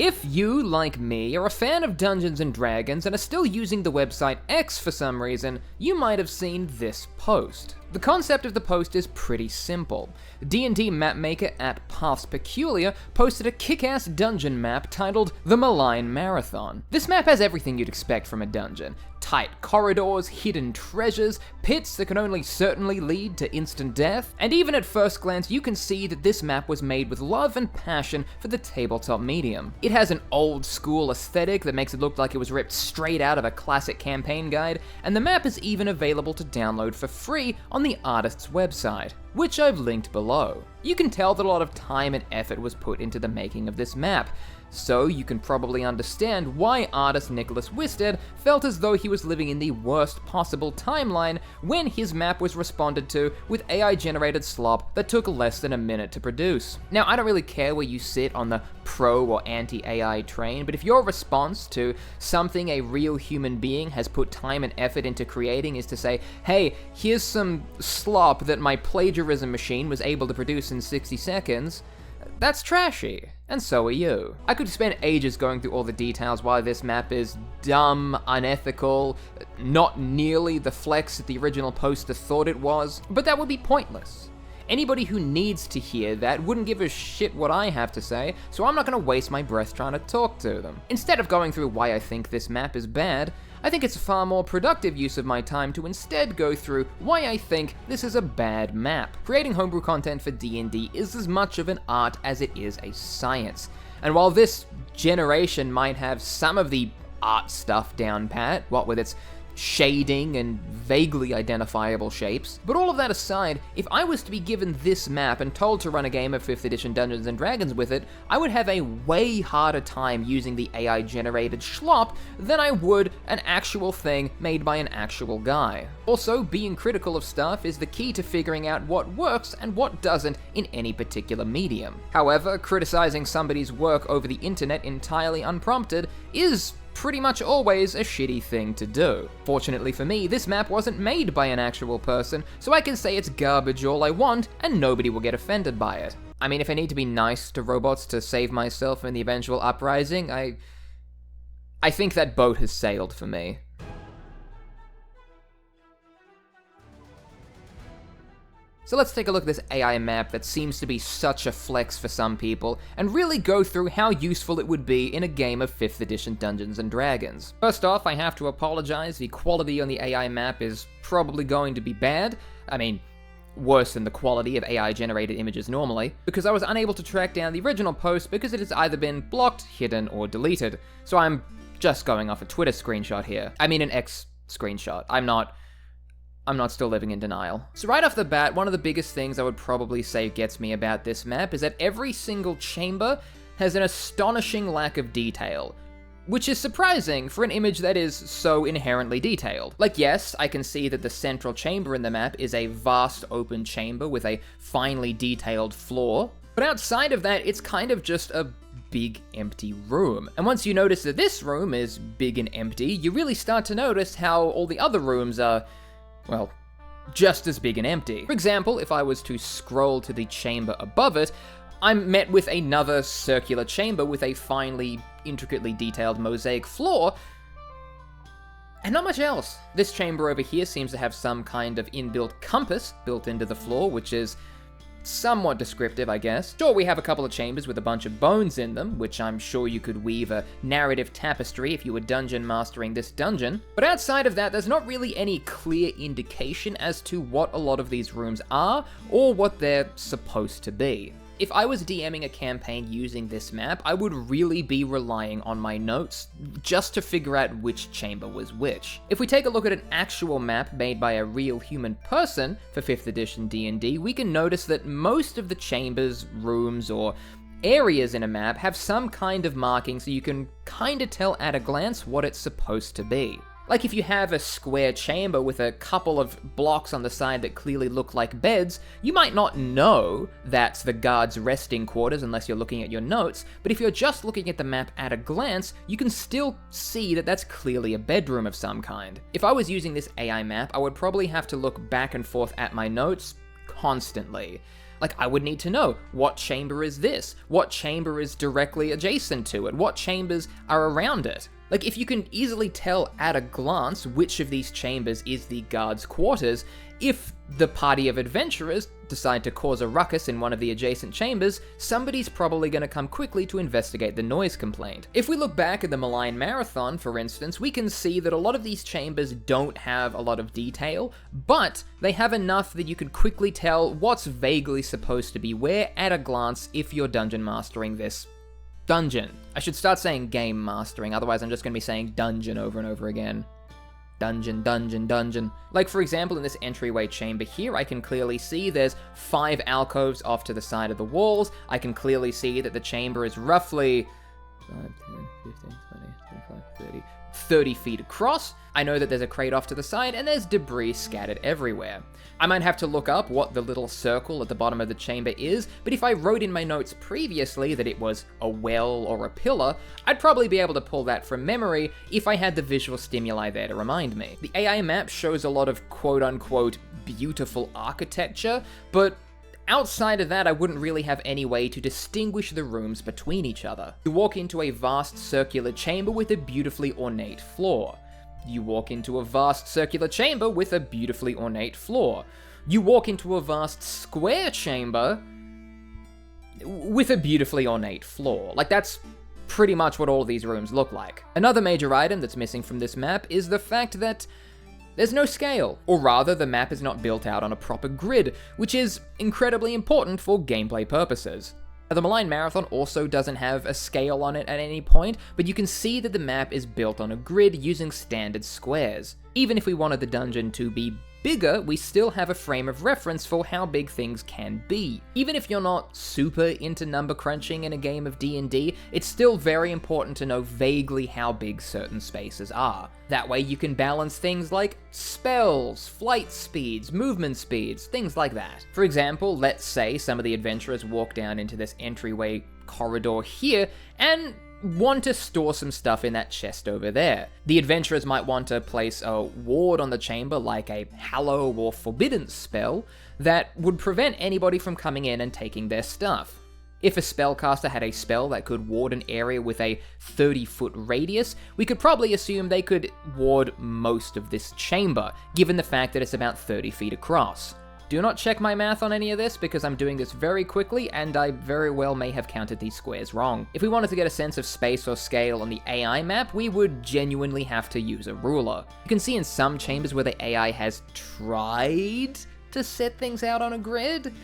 If you, like me, are a fan of Dungeons & Dragons and are still using the website X for some reason, you might have seen this post. The concept of the post is pretty simple. D&D mapmaker at Paths Peculiar posted a kick-ass dungeon map titled The Malign Marathon. This map has everything you'd expect from a dungeon. Tight corridors, hidden treasures, pits that can only certainly lead to instant death, and even at first glance you can see that this map was made with love and passion for the tabletop medium. It has an old school aesthetic that makes it look like it was ripped straight out of a classic campaign guide, and the map is even available to download for free on the artist's website, which I've linked below. You can tell that a lot of time and effort was put into the making of this map, so you can probably understand why artist Nicholas Wisted felt as though he was living in the worst possible timeline when his map was responded to with AI-generated slop that took less than a minute to produce. Now, I don't really care where you sit on the pro or anti-AI train, but if your response to something a real human being has put time and effort into creating is to say, hey, here's some slop that my plagiarism machine was able to produce in 60 seconds, that's trashy, and so are you. I could spend ages going through all the details why this map is dumb, unethical, not nearly the flex that the original poster thought it was, but that would be pointless. Anybody who needs to hear that wouldn't give a shit what I have to say, so I'm not gonna waste my breath trying to talk to them. Instead of going through why I think this map is bad, I think it's a far more productive use of my time to instead go through why I think this is a bad map. Creating homebrew content for D&D is as much of an art as it is a science. And while this generation might have some of the art stuff down pat, what with its shading and vaguely identifiable shapes. But all of that aside, if I was to be given this map and told to run a game of 5th edition Dungeons & Dragons with it, I would have a way harder time using the AI-generated schlop than I would an actual thing made by an actual guy. Also, being critical of stuff is the key to figuring out what works and what doesn't in any particular medium. However, criticizing somebody's work over the internet entirely unprompted is pretty much always a shitty thing to do. Fortunately for me, this map wasn't made by an actual person, so I can say it's garbage all I want, and nobody will get offended by it. I mean, if I need to be nice to robots to save myself in the eventual uprising, I think that boat has sailed for me. So let's take a look at this AI map that seems to be such a flex for some people, and really go through how useful it would be in a game of 5th edition Dungeons & Dragons. First off, I have to apologize, the quality on the AI map is probably going to be bad. I mean, worse than the quality of AI-generated images normally, because I was unable to track down the original post because it has either been blocked, hidden, or deleted. So I'm just going off a Twitter screenshot here. I mean an X screenshot. I'm not still living in denial. So right off the bat, one of the biggest things I would probably say gets me about this map is that every single chamber has an astonishing lack of detail, which is surprising for an image that is so inherently detailed. Like, yes, I can see that the central chamber in the map is a vast open chamber with a finely detailed floor, but outside of that, it's kind of just a big empty room. And once you notice that this room is big and empty, you really start to notice how all the other rooms are, well, just as big and empty. For example, if I was to scroll to the chamber above it, I'm met with another circular chamber with a finely, intricately detailed mosaic floor, and not much else. This chamber over here seems to have some kind of inbuilt compass built into the floor, which is somewhat descriptive, I guess. Sure, we have a couple of chambers with a bunch of bones in them, which I'm sure you could weave a narrative tapestry if you were dungeon mastering this dungeon. But outside of that, there's not really any clear indication as to what a lot of these rooms are, or what they're supposed to be. If I was DMing a campaign using this map, I would really be relying on my notes just to figure out which chamber was which. If we take a look at an actual map made by a real human person for 5th edition D&D, we can notice that most of the chambers, rooms, or areas in a map have some kind of marking so you can kinda tell at a glance what it's supposed to be. Like if you have a square chamber with a couple of blocks on the side that clearly look like beds, you might not know that's the guard's resting quarters unless you're looking at your notes, but if you're just looking at the map at a glance, you can still see that that's clearly a bedroom of some kind. If I was using this AI map, I would probably have to look back and forth at my notes constantly. Like, I would need to know, what chamber is this? What chamber is directly adjacent to it? What chambers are around it? Like, if you can easily tell at a glance which of these chambers is the guard's quarters, if the party of adventurers decide to cause a ruckus in one of the adjacent chambers, somebody's probably going to come quickly to investigate the noise complaint. If we look back at the Malign Marathon, for instance, we can see that a lot of these chambers don't have a lot of detail, but they have enough that you could quickly tell what's vaguely supposed to be where at a glance if you're dungeon mastering this dungeon. I should start saying game mastering, otherwise I'm just going to be saying dungeon over and over again. Dungeon, dungeon, dungeon. Like, for example, in this entryway chamber here, I can clearly see there's 5 alcoves off to the side of the walls. I can clearly see that the chamber is roughly 5, 10, 15, 20, 25, 30 feet across. I know that there's a crate off to the side, and there's debris scattered everywhere. I might have to look up what the little circle at the bottom of the chamber is, but if I wrote in my notes previously that it was a well or a pillar, I'd probably be able to pull that from memory if I had the visual stimuli there to remind me. The AI map shows a lot of quote-unquote beautiful architecture, but outside of that, I wouldn't really have any way to distinguish the rooms between each other. You walk into a vast circular chamber with a beautifully ornate floor. You walk into a vast circular chamber with a beautifully ornate floor. You walk into a vast square chamber with a beautifully ornate floor. Like, that's pretty much what all of these rooms look like. Another major item that's missing from this map is the fact that there's no scale, or rather, the map is not built out on a proper grid, which is incredibly important for gameplay purposes. The Malign Marathon also doesn't have a scale on it at any point, but you can see that the map is built on a grid using standard squares. Even if we wanted the dungeon to be bigger, we still have a frame of reference for how big things can be. Even if you're not super into number crunching in a game of D&D, it's still very important to know vaguely how big certain spaces are. That way you can balance things like spells, flight speeds, movement speeds, things like that. For example, let's say some of the adventurers walk down into this entryway corridor here and want to store some stuff in that chest over there. The adventurers might want to place a ward on the chamber, like a Hallow or Forbidden spell, that would prevent anybody from coming in and taking their stuff. If a spellcaster had a spell that could ward an area with a 30-foot radius, we could probably assume they could ward most of this chamber, given the fact that it's about 30 feet across. Do not check my math on any of this, because I'm doing this very quickly, and I very well may have counted these squares wrong. If we wanted to get a sense of space or scale on the AI map, we would genuinely have to use a ruler. You can see in some chambers where the AI has tried to set things out on a grid,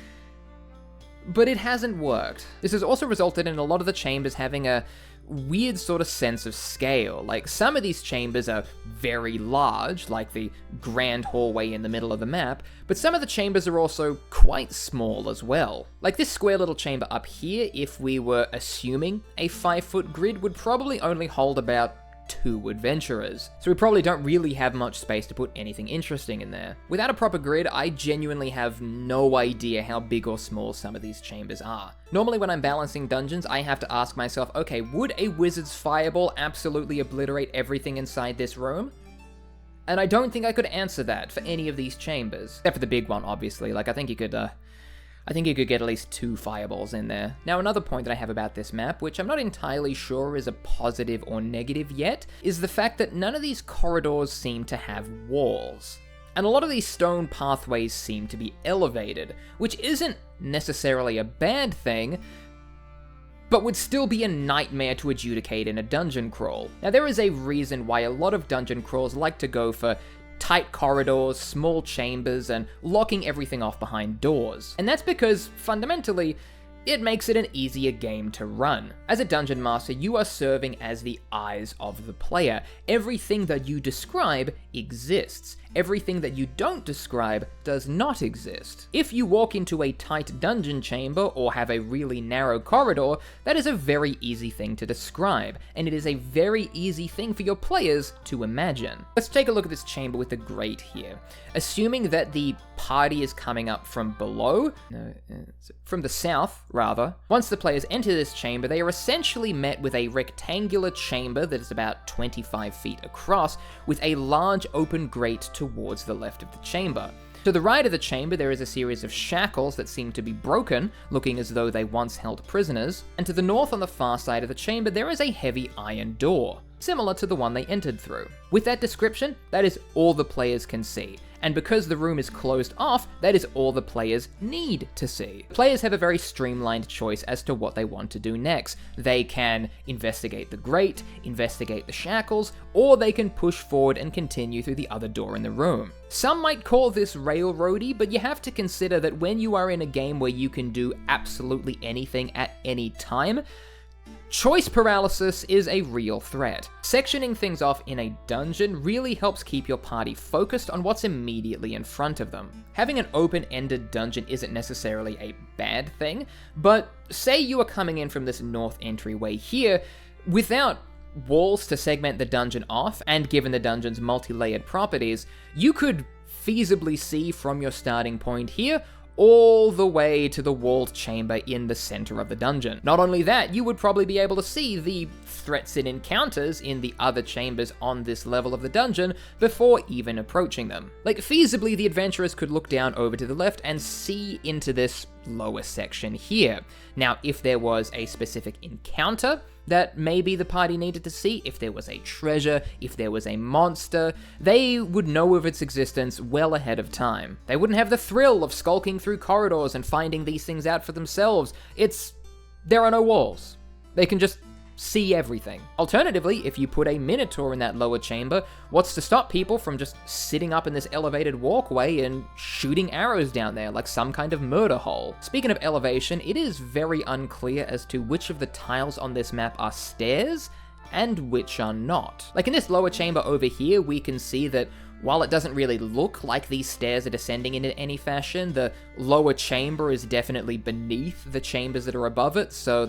but it hasn't worked. This has also resulted in a lot of the chambers having a weird sort of sense of scale. Like, some of these chambers are very large, like the grand hallway in the middle of the map, but some of the chambers are also quite small as well. Like this square little chamber up here, if we were assuming a 5-foot grid, would probably only hold about 2 adventurers, so we probably don't really have much space to put anything interesting in there. Without a proper grid, I genuinely have no idea how big or small some of these chambers are. Normally when I'm balancing dungeons, I have to ask myself, okay, would a wizard's fireball absolutely obliterate everything inside this room? And I don't think I could answer that for any of these chambers, except for the big one, obviously. Like, I think you could get at least 2 fireballs in there. Now, another point that I have about this map, which I'm not entirely sure is a positive or negative yet, is the fact that none of these corridors seem to have walls. And a lot of these stone pathways seem to be elevated, which isn't necessarily a bad thing, but would still be a nightmare to adjudicate in a dungeon crawl. Now, there is a reason why a lot of dungeon crawls like to go for tight corridors, small chambers, and locking everything off behind doors. And that's because, fundamentally, it makes it an easier game to run. As a dungeon master, you are serving as the eyes of the player. Everything that you describe exists. Everything that you don't describe does not exist. If you walk into a tight dungeon chamber or have a really narrow corridor, that is a very easy thing to describe, and it is a very easy thing for your players to imagine. Let's take a look at this chamber with the grate here. Assuming that the party is coming up from below, from the south, rather. Once the players enter this chamber, they are essentially met with a rectangular chamber that is about 25 feet across, with a large open grate towards the left of the chamber. To the right of the chamber, there is a series of shackles that seem to be broken, looking as though they once held prisoners, and to the north on the far side of the chamber, there is a heavy iron door, similar to the one they entered through. With that description, that is all the players can see, and because the room is closed off, that is all the players need to see. Players have a very streamlined choice as to what they want to do next. They can investigate the grate, investigate the shackles, or they can push forward and continue through the other door in the room. Some might call this railroady, but you have to consider that when you are in a game where you can do absolutely anything at any time, choice paralysis is a real threat. Sectioning things off in a dungeon really helps keep your party focused on what's immediately in front of them. Having an open-ended dungeon isn't necessarily a bad thing, but say you are coming in from this north entryway here, without walls to segment the dungeon off, and given the dungeon's multi-layered properties, you could feasibly see from your starting point here all the way to the walled chamber in the center of the dungeon. Not only that, you would probably be able to see the threats and encounters in the other chambers on this level of the dungeon before even approaching them. Like, feasibly, the adventurers could look down over to the left and see into this lower section here. Now, if there was a specific encounter that maybe the party needed to see, if there was a treasure, if there was a monster, they would know of its existence well ahead of time. They wouldn't have the thrill of skulking through corridors and finding these things out for themselves. There are no walls. They can just see everything. Alternatively, if you put a minotaur in that lower chamber, what's to stop people from just sitting up in this elevated walkway and shooting arrows down there like some kind of murder hole? Speaking of elevation, it is very unclear as to which of the tiles on this map are stairs and which are not. Like in this lower chamber over here, we can see that while it doesn't really look like these stairs are descending in any fashion, the lower chamber is definitely beneath the chambers that are above it, so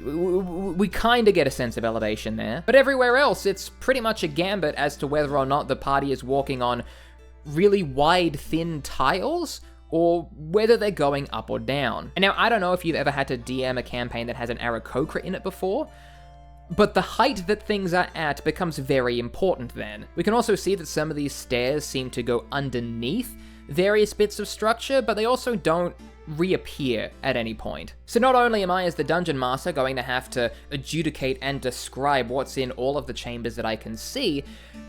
we kind of get a sense of elevation there. But everywhere else, it's pretty much a gambit as to whether or not the party is walking on really wide, thin tiles, or whether they're going up or down. And now, I don't know if you've ever had to DM a campaign that has an Aarakocra in it before, but the height that things are at becomes very important then. We can also see that some of these stairs seem to go underneath various bits of structure, but they also don't reappear at any point. So not only am I, as the dungeon master, going to have to adjudicate and describe what's in all of the chambers that I can see,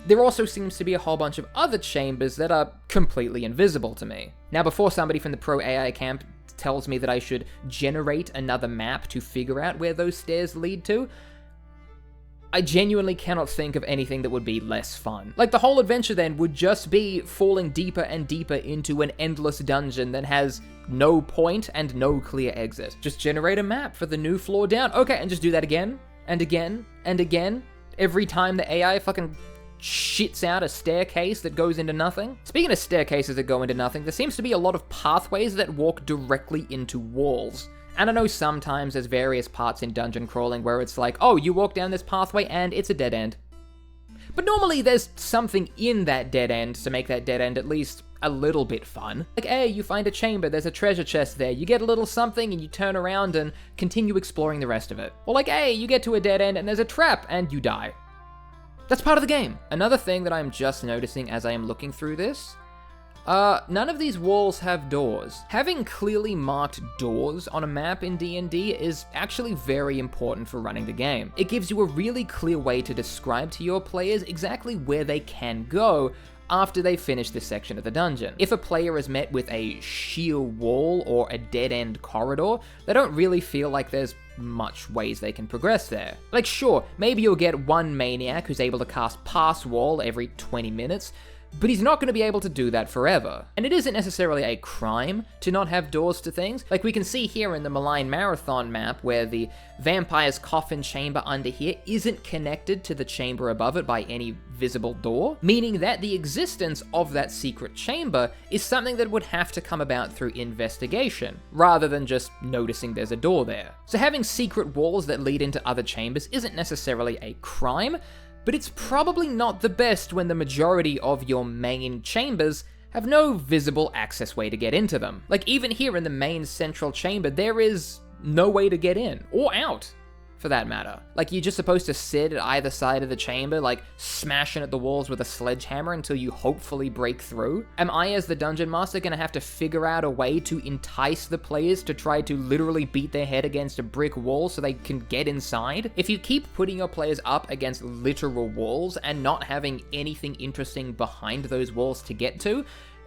there also seems to be a whole bunch of other chambers that are completely invisible to me. Now, before somebody from the pro AI camp tells me that I should generate another map to figure out where those stairs lead to, I genuinely cannot think of anything that would be less fun. Like, the whole adventure then would just be falling deeper and deeper into an endless dungeon that has no point and no clear exit. Just generate a map for the new floor down. Okay, and just do that again, and again, and again, every time the AI fucking shits out a staircase that goes into nothing. Speaking of staircases that go into nothing, there seems to be a lot of pathways that walk directly into walls. And I know sometimes there's various parts in dungeon crawling where it's like, oh, you walk down this pathway and it's a dead end. But normally there's something in that dead end to make that dead end at least a little bit fun. Like, hey, you find a chamber, there's a treasure chest there, you get a little something and you turn around and continue exploring the rest of it. Or like, hey, you get to a dead end and there's a trap and you die. That's part of the game. Another thing that I'm just noticing as I am looking through this, none of these walls have doors. Having clearly marked doors on a map in D&D is actually very important for running the game. It gives you a really clear way to describe to your players exactly where they can go after they finish this section of the dungeon. If a player is met with a sheer wall or a dead-end corridor, they don't really feel like there's much ways they can progress there. Like, sure, maybe you'll get one maniac who's able to cast Pass Wall every 20 minutes, but he's not going to be able to do that forever. And it isn't necessarily a crime to not have doors to things. Like we can see here in the Malign Marathon map where the vampire's coffin chamber under here isn't connected to the chamber above it by any visible door, meaning that the existence of that secret chamber is something that would have to come about through investigation, rather than just noticing there's a door there. So having secret walls that lead into other chambers isn't necessarily a crime, but it's probably not the best when the majority of your main chambers have no visible access way to get into them. Like even here in the main central chamber, there is no way to get in or out. for that matter. Like, you're just supposed to sit at either side of the chamber, like, smashing at the walls with a sledgehammer until you hopefully break through? Am I, as the dungeon master, gonna have to figure out a way to entice the players to try to literally beat their head against a brick wall so they can get inside? If you keep putting your players up against literal walls and not having anything interesting behind those walls to get to,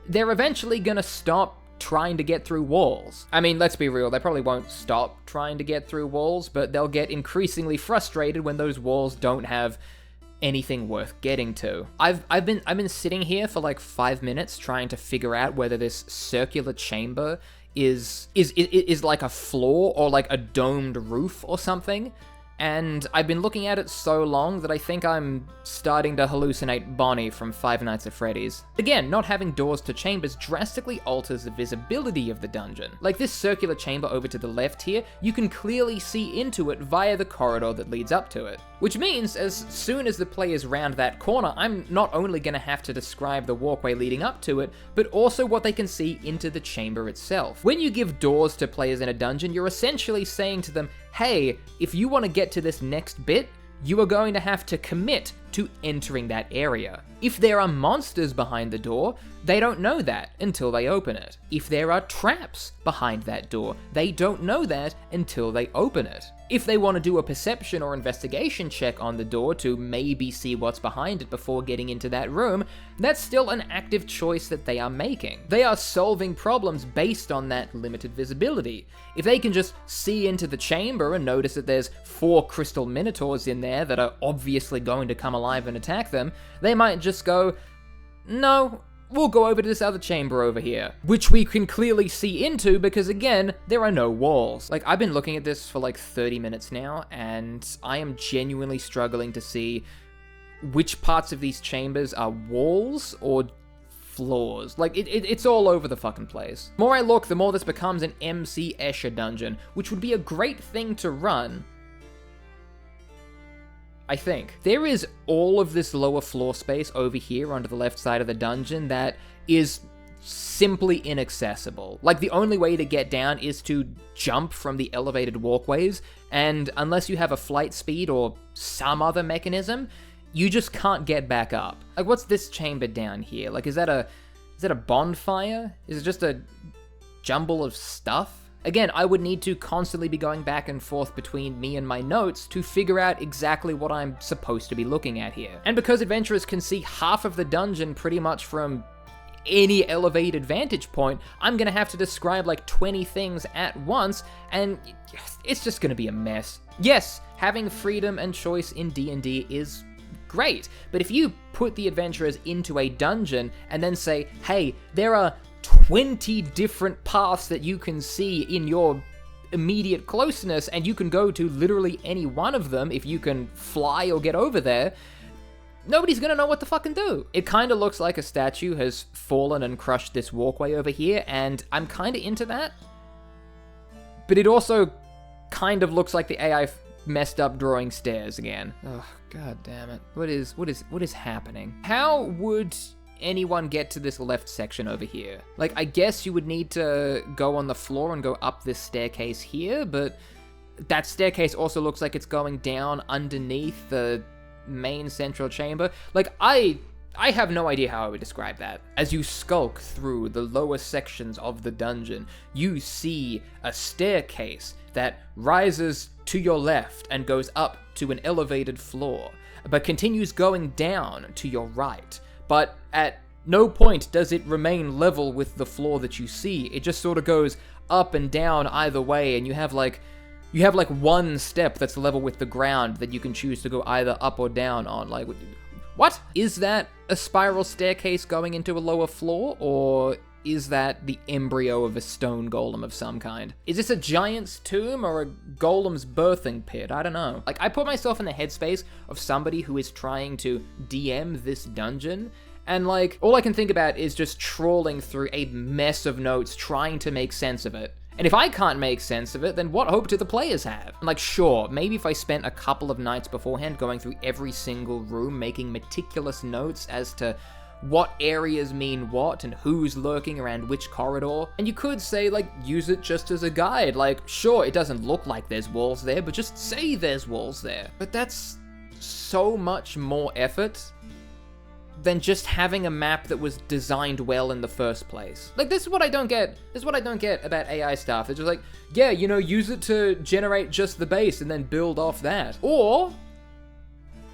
they're eventually gonna stop trying to get through walls. I mean, let's be real, they probably won't stop trying to get through walls, but they'll get increasingly frustrated when those walls don't have anything worth getting to. I've been sitting here for like 5 minutes trying to figure out whether this circular chamber is like a floor or like a domed roof or something. And I've been looking at it so long that I think I'm starting to hallucinate Bonnie from Five Nights at Freddy's. Again, not having doors to chambers drastically alters the visibility of the dungeon. Like this circular chamber over to the left here, you can clearly see into it via the corridor that leads up to it. Which means, as soon as the players round that corner, I'm not only going to have to describe the walkway leading up to it, but also what they can see into the chamber itself. When you give doors to players in a dungeon, you're essentially saying to them, hey, if you want to get to this next bit, you are going to have to commit to entering that area. If there are monsters behind the door, they don't know that until they open it. If there are traps behind that door, they don't know that until they open it. If they want to do a perception or investigation check on the door to maybe see what's behind it before getting into that room, that's still an active choice that they are making. They are solving problems based on that limited visibility. If they can just see into the chamber and notice that there's 4 crystal minotaurs in there that are obviously going to come alive and attack them, they might just go, no, we'll go over to this other chamber over here, which we can clearly see into because, again, there are no walls. Like, I've been looking at this for like 30 minutes now, and I am genuinely struggling to see which parts of these chambers are walls or floors. Like, it's all over the fucking place. The more I look, the more this becomes an MC Escher dungeon, which would be a great thing to run, I think. There is all of this lower floor space over here onto the left side of the dungeon that is simply inaccessible. Like, the only way to get down is to jump from the elevated walkways, and unless you have a flight speed or some other mechanism, you just can't get back up. Like, what's this chamber down here? Like, is that a bonfire? Is it just a jumble of stuff? Again, I would need to constantly be going back and forth between me and my notes to figure out exactly what I'm supposed to be looking at here. And because adventurers can see half of the dungeon pretty much from any elevated vantage point, I'm gonna have to describe like 20 things at once, and it's just gonna be a mess. Yes, having freedom and choice in D&D is great, but if you put the adventurers into a dungeon and then say, hey, there are 20 different paths that you can see in your immediate closeness, and you can go to literally any one of them if you can fly or get over there, nobody's gonna know what to fucking do. It kind of looks like a statue has fallen and crushed this walkway over here, and I'm kind of into that. But it also kind of looks like the AI messed up drawing stairs again. Oh, god damn it. What is happening? How would anyone get to this left section over here? Like, I guess you would need to go on the floor and go up this staircase here, but that staircase also looks like it's going down underneath the main central chamber. Like, I have no idea how I would describe that. As you skulk through the lower sections of the dungeon, you see a staircase that rises to your left and goes up to an elevated floor, but continues going down to your right. But at no point does it remain level with the floor that you see. It just sort of goes up and down either way, and you have like one step that's level with the ground that you can choose to go either up or down on. Like, what? Is that a spiral staircase going into a lower floor, or is that the embryo of a stone golem of some kind? Is this a giant's tomb or a golem's birthing pit? I don't know. Like, I put myself in the headspace of somebody who is trying to DM this dungeon, and like, all I can think about is just trawling through a mess of notes trying to make sense of it. And if I can't make sense of it, then what hope do the players have? Like, sure, maybe if I spent a couple of nights beforehand going through every single room, making meticulous notes as to what areas mean what and who's lurking around which corridor. And you could say, like, use it just as a guide. Like, sure, it doesn't look like there's walls there, but just say there's walls there. But that's so much more effort than just having a map that was designed well in the first place. Like, this is what I don't get. This is what I don't get about AI stuff. It's just like, yeah, you know, use it to generate just the base and then build off that. Or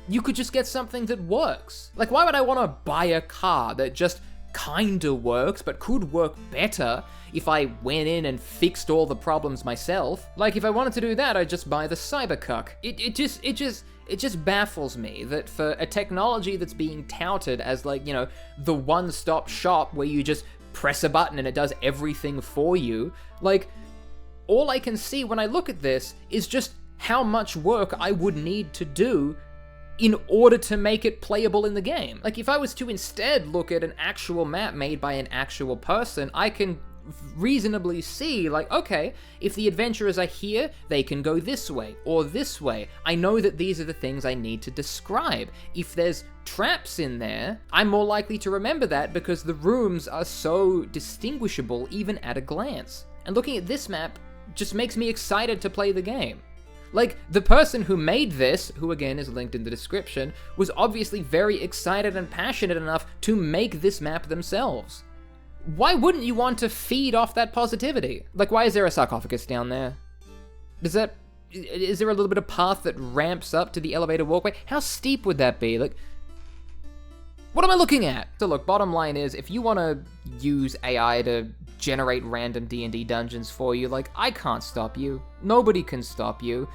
you could just get something that works. Like, why would I want to buy a car that just kinda works, but could work better if I went in and fixed all the problems myself? Like, if I wanted to do that, I'd just buy the Cybercuck. It just baffles me that for a technology that's being touted as, like, you know, the one-stop shop where you just press a button and it does everything for you, like, all I can see when I look at this is just how much work I would need to do in order to make it playable in the game. Like, if I was to instead look at an actual map made by an actual person, I can reasonably see, like, okay, if the adventurers are here, they can go this way or this way. I know that these are the things I need to describe. If there's traps in there, I'm more likely to remember that because the rooms are so distinguishable even at a glance. And looking at this map just makes me excited to play the game. Like, the person who made this, who again is linked in the description, was obviously very excited and passionate enough to make this map themselves. Why wouldn't you want to feed off that positivity? Like, why is there a sarcophagus down there? Is there a little bit of path that ramps up to the elevator walkway? How steep would that be? Like, what am I looking at? So look, bottom line is, if you want to use AI to generate random D&D dungeons for you, like, I can't stop you. Nobody can stop you.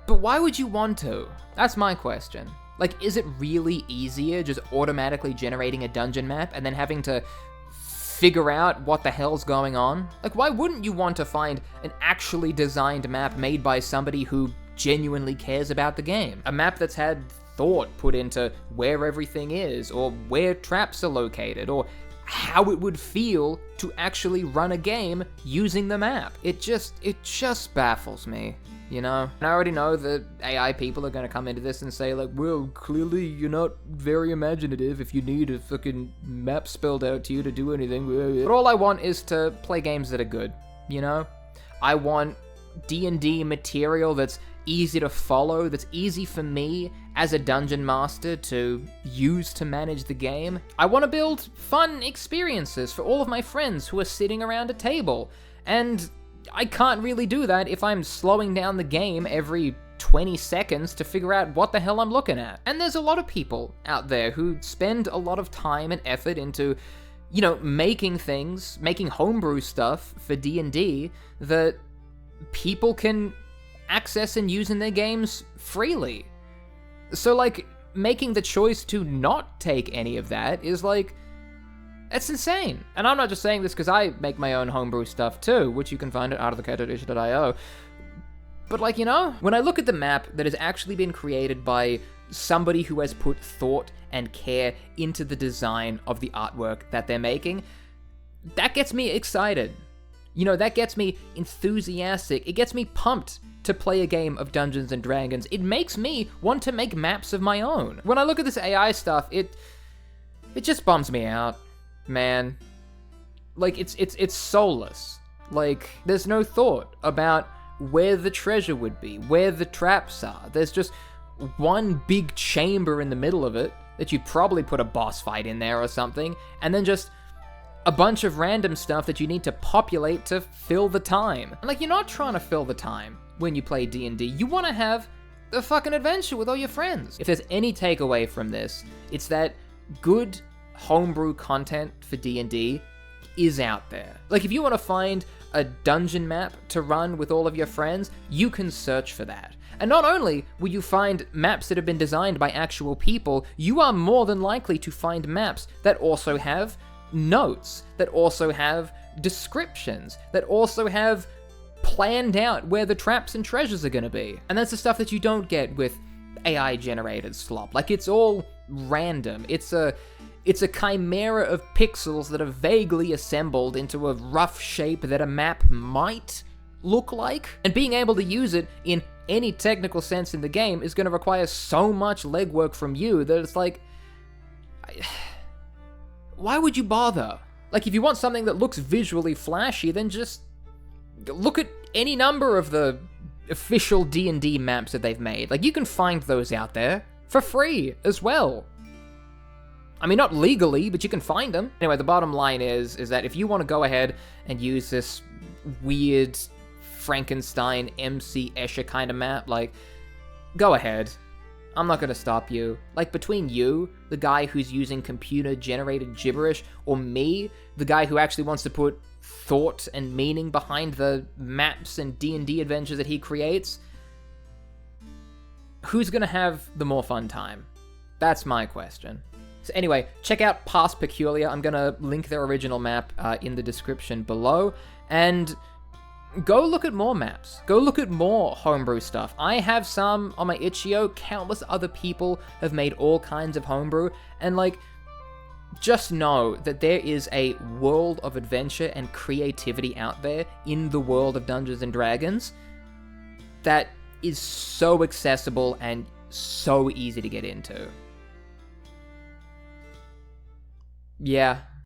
But why would you want to? That's my question. Like, is it really easier just automatically generating a dungeon map and then having to figure out what the hell's going on? Like, why wouldn't you want to find an actually designed map made by somebody who genuinely cares about the game? A map that's had thought put into where everything is, or where traps are located, or how it would feel to actually run a game using the map. It just baffles me, you know? And I already know that AI people are gonna come into this and say, like, well, clearly you're not very imaginative if you need a fucking map spelled out to you to do anything. But all I want is to play games that are good, you know? I want D&D material that's easy to follow, that's easy for me as a dungeon master to use to manage the game. I want to build fun experiences for all of my friends who are sitting around a table, and I can't really do that if I'm slowing down the game every 20 seconds to figure out what the hell I'm looking at. And there's a lot of people out there who spend a lot of time and effort into, you know, making things, making homebrew stuff for D&D that people can access and use in their games freely. So, like, making the choice to not take any of that is, like, that's insane. And I'm not just saying this because I make my own homebrew stuff too, which you can find at artofthecatedition.io. But, like, you know, when I look at the map that has actually been created by somebody who has put thought and care into the design of the artwork that they're making, that gets me excited. You know, that gets me enthusiastic. It gets me pumped to play a game of Dungeons and Dragons. It makes me want to make maps of my own. When I look at this AI stuff, it just bums me out, man. Like, it's soulless. Like, there's no thought about where the treasure would be, where the traps are. There's just one big chamber in the middle of it that you probably put a boss fight in there or something, and then just a bunch of random stuff that you need to populate to fill the time. And, like, you're not trying to fill the time when you play D&D. You want to have a fucking adventure with all your friends. If there's any takeaway from this, it's that good homebrew content for D&D is out there. Like, if you want to find a dungeon map to run with all of your friends, you can search for that. And not only will you find maps that have been designed by actual people, you are more than likely to find maps that also have notes, that also have descriptions, that also have planned out where the traps and treasures are going to be. And that's the stuff that you don't get with AI generated slop. Like, it's all random. It's a chimera of pixels that are vaguely assembled into a rough shape that a map might look like. And being able to use it in any technical sense in the game is going to require so much legwork from you that it's like, why would you bother? Like, if you want something that looks visually flashy, then just look at any number of the official D&D maps that they've made. Like, you can find those out there for free as well. I mean, not legally, but you can find them. Anyway, the bottom line is that if you want to go ahead and use this weird Frankenstein MC Escher kind of map, like, go ahead. I'm not gonna stop you. Like, between you, the guy who's using computer-generated gibberish, or me, the guy who actually wants to put thought and meaning behind the maps and D&D adventures that he creates, who's gonna have the more fun time? That's my question. So anyway, check out Past Peculiar. I'm gonna link their original map in the description below, and go look at more maps. Go look at more homebrew stuff. I have some on my itch.io. Countless other people have made all kinds of homebrew, and like, just know that there is a world of adventure and creativity out there in the world of Dungeons and Dragons that is so accessible and so easy to get into. Yeah,